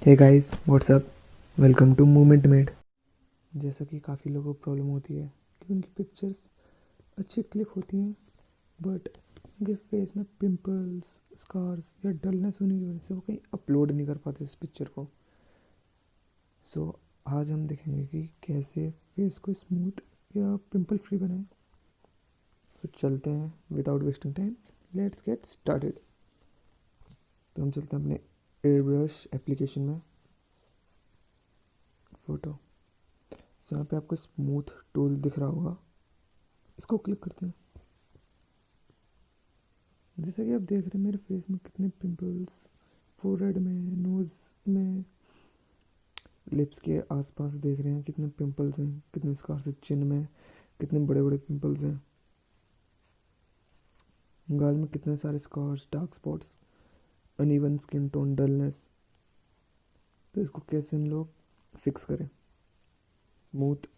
Hey guys what's up, welcome to movement made. जैसा कि काफ़ी लोगों को प्रॉब्लम होती है कि उनकी पिक्चर्स अच्छी क्लिक होती हैं बट उनके फेस में पिंपल्स, स्कार्स या डलनेस होने की वजह से वो कहीं अपलोड नहीं कर पाते इस पिक्चर को। सो आज हम देखेंगे कि कैसे फेस को स्मूथ या पिंपल फ्री बनाएं। तो चलते हैं without wasting time, let's get started. तो हम चलते हैं अपने एयर ब्रश एप्लीकेशन में, फ़ोटो। सो यहाँ पे आपको स्मूथ टूल दिख रहा होगा, इसको क्लिक करते हैं। जैसा कि आप देख रहे हैं मेरे फेस में कितने पिंपल्स, फोरहेड में, नोज़ में, लिप्स के आसपास देख रहे हैं कितने पिंपल्स हैं, कितने स्कार्स हैं, चिन में कितने बड़े बड़े पिंपल्स हैं, गाल में कितने सारे scars, dark spots, uneven skin tone, dullness. तो इसको कैसे हम लोग फिक्स करें। स्मूथ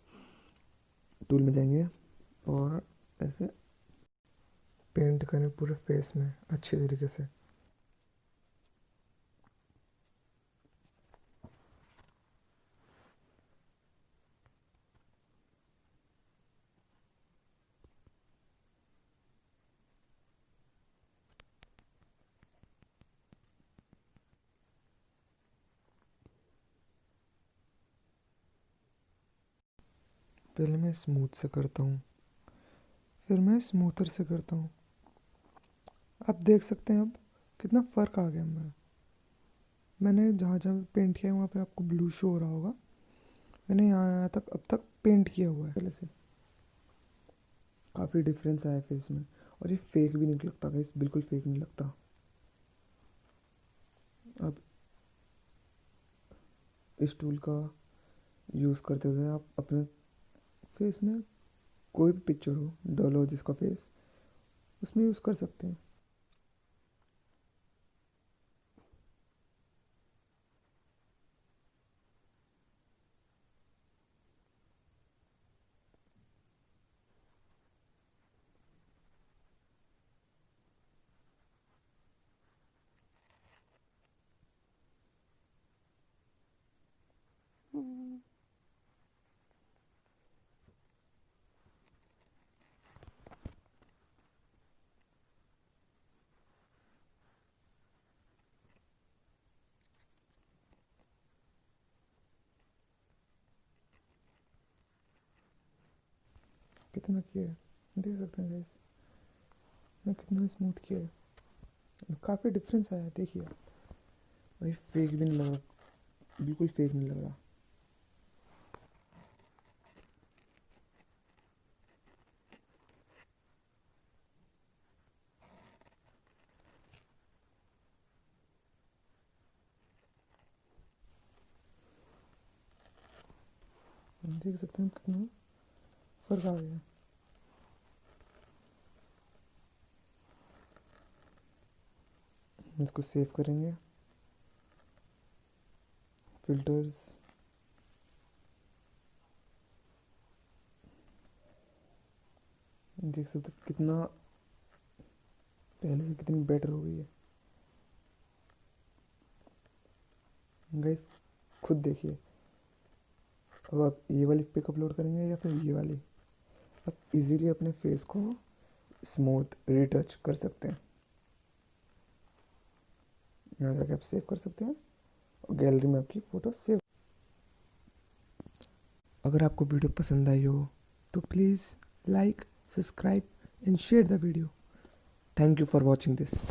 टूल में जाएंगे और ऐसे पेंट करें पूरे फेस में अच्छे तरीके से। पहले मैं स्मूथ से करता हूँ, फिर मैं स्मूथर से करता हूँ। आप देख सकते हैं अब कितना फ़र्क आ गया। मैंने जहाँ जहाँ पेंट किया है वहाँ पे आपको ब्लू शो हो रहा होगा। मैंने यहाँ तक अब तक पेंट किया हुआ है पहले से। काफ़ी डिफरेंस आया फेस में और ये फेक भी नहीं लगता गाइस, बिल्कुल फेक नहीं लगता। अब इस टूल का यूज़ करते हुए आप अपने फेस में कोई भी पिक्चर हो, डल हो जिसका फेस, उसमें यूज़ कर सकते हैं। कितना किया है देख सकते हैं गाइस, मैं कितना स्मूथ किया है। काफ़ी डिफरेंस आया है, देखिए भाई, फेक भी नहीं लग रहा, बिल्कुल फेक नहीं लग रहा। देख सकते हैं कितना फ़र्क आ गया है। इसको सेव करेंगे, फिल्टर्स, देख सकते हैं कितना पहले से कितनी बेटर हो गई है गाइस, खुद देखिए। अब आप ये वाली पिक अपलोड करेंगे या फिर ये वाली, आप इजीली अपने फेस को स्मूथ रिटच कर सकते हैं। यहाँ जाके आप सेव कर सकते हैं और गैलरी में आपकी फ़ोटो सेव। अगर आपको वीडियो पसंद आई हो तो please like, subscribe and share the video. Thank you for watching this.